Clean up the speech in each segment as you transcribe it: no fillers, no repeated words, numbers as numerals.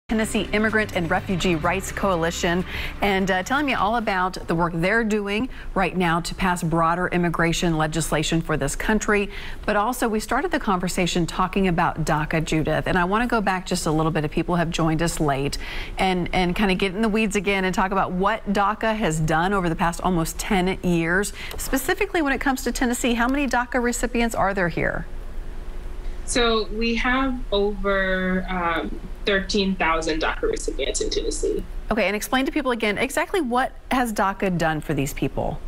Tennessee Immigrant and Refugee Rights Coalition, and telling me all about the work they're doing right now to pass broader immigration legislation for this country. But also, we started the conversation talking about DACA, Judith, and I want to go back just a little bit if people have joined us late and kind of get in the weeds again and talk about what DACA has done over the past almost 10 years. Specifically when it comes to Tennessee, how many DACA recipients are there here? So we have over 13,000 DACA recipients in Tennessee. Okay, and explain to people again exactly what has DACA done for these people.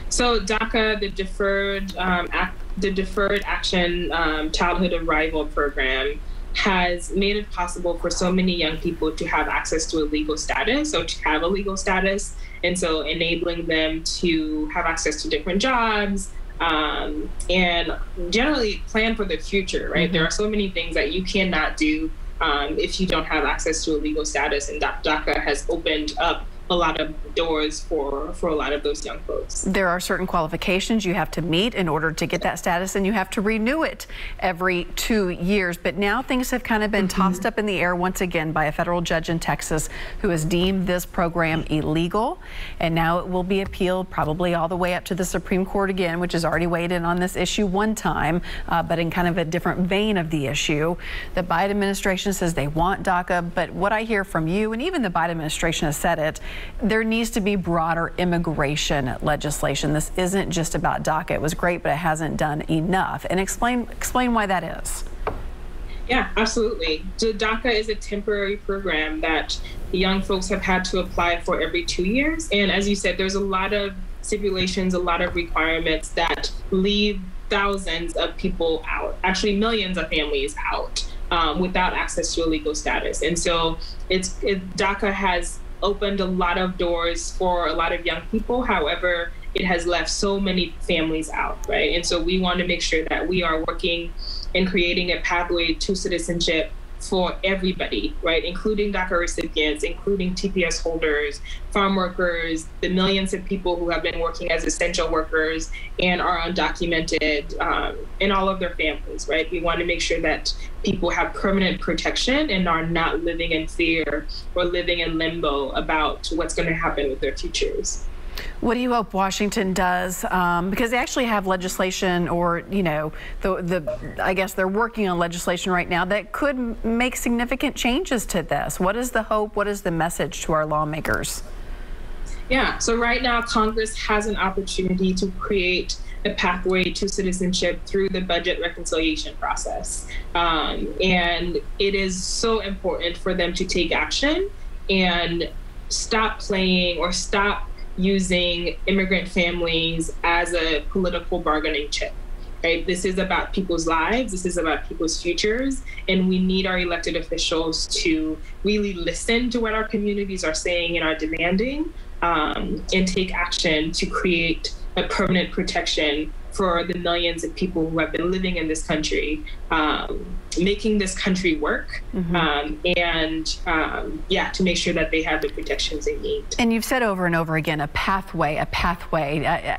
So DACA, the Deferred Action Childhood Arrival Program, has made it possible for so many young people to have access to a legal status, so to have a legal status, and so enabling them to have access to different jobs, and generally plan for the future, right? Mm-hmm. There are so many things that you cannot do if you don't have access to a legal status, and DACA has opened up a lot of doors for a lot of those young folks. There are certain qualifications you have to meet in order to get that status, and you have to renew it every 2 years. But now things have kind of been tossed up in the air once again by a federal judge in Texas who has deemed this program illegal, and now it will be appealed probably all the way up to the Supreme Court again, which has already weighed in on this issue one time, but in kind of a different vein of the issue. The Biden administration says they want DACA, but what I hear from you, and even the Biden administration has said it, there needs to be broader immigration legislation. This isn't just about DACA. It was great, but it hasn't done enough. And explain why that is. Yeah, absolutely. So DACA is a temporary program that young folks have had to apply for every 2 years. And as you said, there's a lot of stipulations, a lot of requirements that leave thousands of people out, actually millions of families out, without access to a legal status. And so DACA has opened a lot of doors for a lot of young people. However, it has left so many families out, right? And so we want to make sure that we are working and creating a pathway to citizenship for everybody, right? Including DACA recipients, including TPS holders, farm workers, the millions of people who have been working as essential workers and are undocumented, and all of their families, right? We want to make sure that people have permanent protection and are not living in fear or living in limbo about what's going to happen with their futures. What do you hope Washington does? Because they actually have legislation, or, you know, I guess they're working on legislation right now that could make significant changes to this. What is the hope? What is the message to our lawmakers? Yeah, so right now Congress has an opportunity to create a pathway to citizenship through the budget reconciliation process. And it is so important for them to take action and stop playing or stop using immigrant families as a political bargaining chip, right? This is about people's lives. This is about people's futures. And we need our elected officials to really listen to what our communities are saying and are demanding, and take action to create a permanent protection for the millions of people who have been living in this country, making this country work, yeah, to make sure that they have the protections they need. And you've said over and over again, a pathway.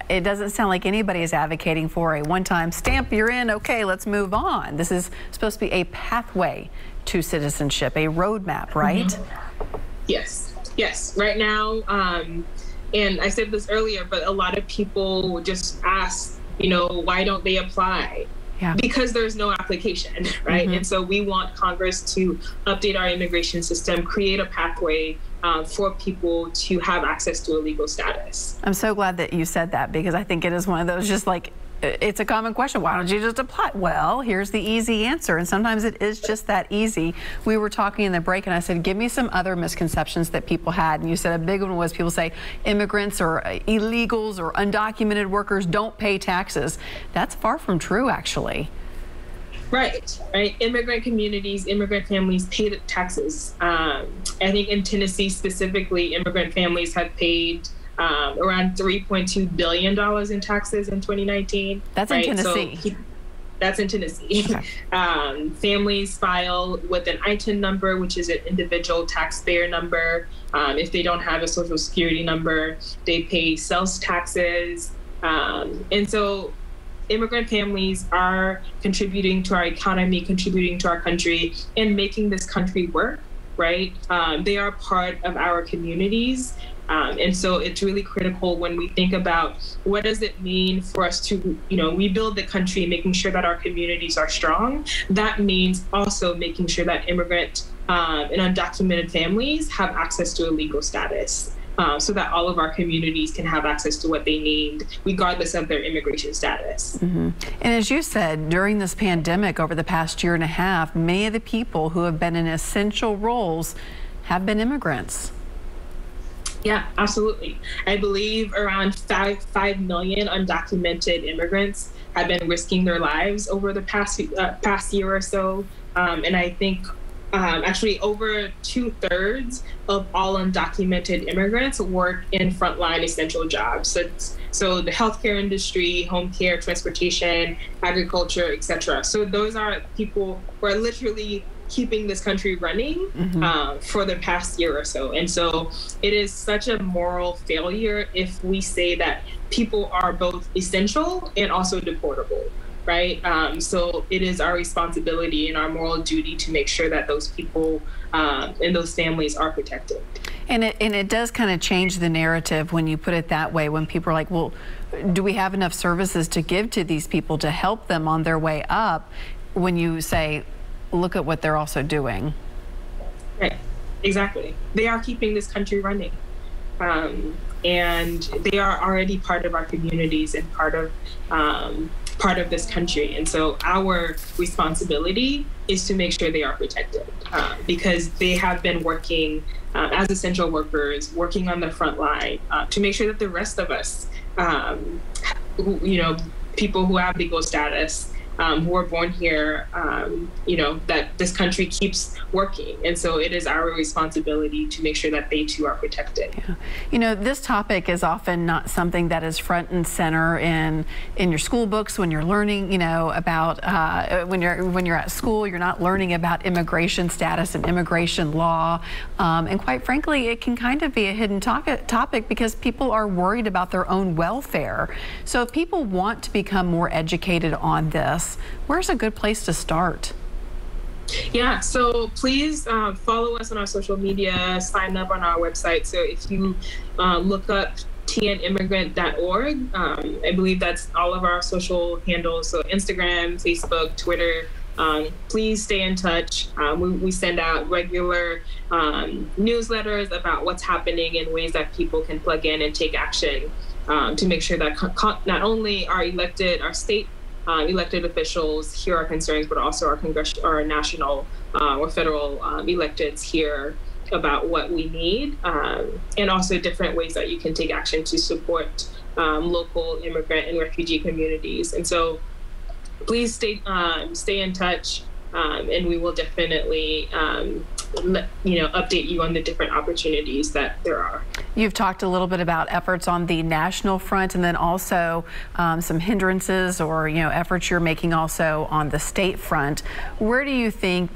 It doesn't sound like anybody is advocating for a one-time stamp, you're in, okay, let's move on. This is supposed to be a pathway to citizenship, a roadmap, right? Yes, yes. Right now, and I said this earlier, but a lot of people just ask, you know, why don't they apply? Yeah. Because there's no application, right? And so we want Congress to update our immigration system, create a pathway for people to have access to a legal status. I'm so glad that you said that, because I think it is one of those, just like, it's a common question. Why don't you just apply? Well, here's the easy answer. And sometimes it is just that easy. We were talking in the break and I said, give me some other misconceptions that people had. And you said a big one was people say immigrants or illegals or undocumented workers don't pay taxes. That's far from true, actually. Right. Immigrant communities, immigrant families pay taxes. I think in Tennessee specifically, immigrant families have paid around $3.2 billion in taxes in 2019. That's in Tennessee. So that's in Tennessee. Okay. Families file with an ITIN number, which is an individual taxpayer number. If they don't have a social security number, they pay sales taxes. And so immigrant families are contributing to our economy, contributing to our country, and making this country work. right? They are part of our communities. And so it's really critical when we think about what does it mean for us to, rebuild the country, making sure that our communities are strong. That means also making sure that immigrant and undocumented families have access to a legal status. So that all of our communities can have access to what they need, regardless of their immigration status. Mm-hmm. And as you said, during this pandemic over the past year and a half, many of the people who have been in essential roles have been immigrants. Yeah, absolutely. I believe around 5 million undocumented immigrants have been risking their lives over the past year or so. And I think actually over 2/3 of all undocumented immigrants work in frontline essential jobs. So the healthcare industry, home care, transportation, agriculture, etc. So those are people who are literally keeping this country running for the past year or so. And so it is such a moral failure if we say that people are both essential and also deportable. Right. So it is our responsibility and our moral duty to make sure that those people and those families are protected. And it does kind of change the narrative when you put it that way, when people are like, well, do we have enough services to give to these people to help them on their way up? When you say, look at what they're also doing. Right. Exactly. They are keeping this country running. And they are already part of our communities and part of this country. And so our responsibility is to make sure they are protected because they have been working as essential workers, working on the front line to make sure that the rest of us, people who have legal status, who are born here, that this country keeps working. And so it is our responsibility to make sure that they too are protected. Yeah. This topic is often not something that is front and center in your school books when you're learning, about when you're at school, you're not learning about immigration status and immigration law. And quite frankly, it can kind of be a hidden topic because people are worried about their own welfare. So if people want to become more educated on this, where's a good place to start? Yeah, so please follow us on our social media, sign up on our website. So if you look up tnimmigrant.org, I believe that's all of our social handles. So Instagram, Facebook, Twitter. Please stay in touch. We send out regular newsletters about what's happening and ways that people can plug in and take action to make sure that not only our state elected officials hear our concerns, but also our national or federal electeds hear about what we need, and also different ways that you can take action to support local immigrant and refugee communities. And so please stay in touch, and we will definitely update you on the different opportunities that there are. You've talked a little bit about efforts on the national front, and then also some hindrances or efforts you're making also on the state front. Where do you think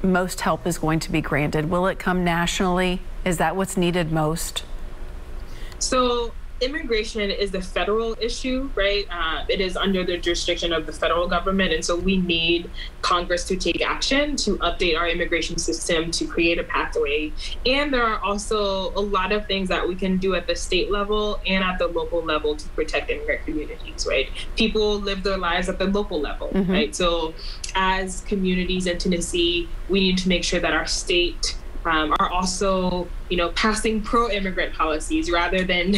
most help is going to be granted? Will it come nationally? Is that what's needed most? So immigration is the federal issue, right? It is under the jurisdiction of the federal government. And so we need Congress to take action to update our immigration system to create a pathway. And there are also a lot of things that we can do at the state level and at the local level to protect immigrant communities, right? People live their lives at the local level, right? So as communities in Tennessee, we need to make sure that our state are also, passing pro-immigrant policies rather than,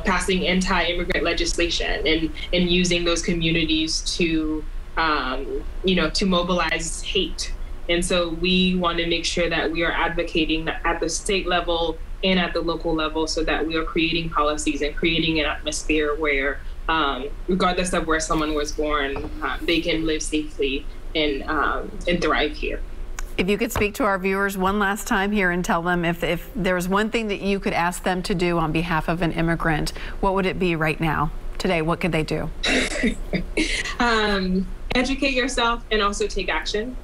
passing anti-immigrant legislation and using those communities to, to mobilize hate. And so we want to make sure that we are advocating at the state level and at the local level so that we are creating policies and creating an atmosphere where, regardless of where someone was born, they can live safely and thrive here. If you could speak to our viewers one last time here and tell them if there was one thing that you could ask them to do on behalf of an immigrant, what would it be right now? Today, what could they do? Educate yourself and also take action.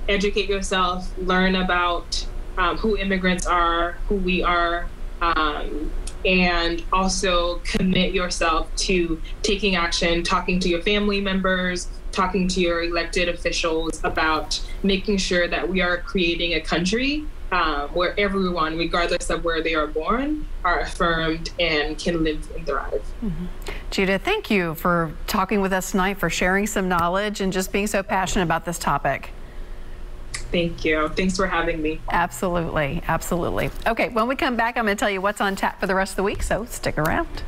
Educate yourself, learn about who immigrants are, who we are, and also commit yourself to taking action, talking to your family members, talking to your elected officials about making sure that we are creating a country where everyone, regardless of where they are born, are affirmed and can live and thrive. Judith, thank you for talking with us tonight, for sharing some knowledge and just being so passionate about this topic. Thank you. Thanks for having me. Absolutely. Absolutely. Okay, when we come back, I'm going to tell you what's on tap for the rest of the week, so stick around.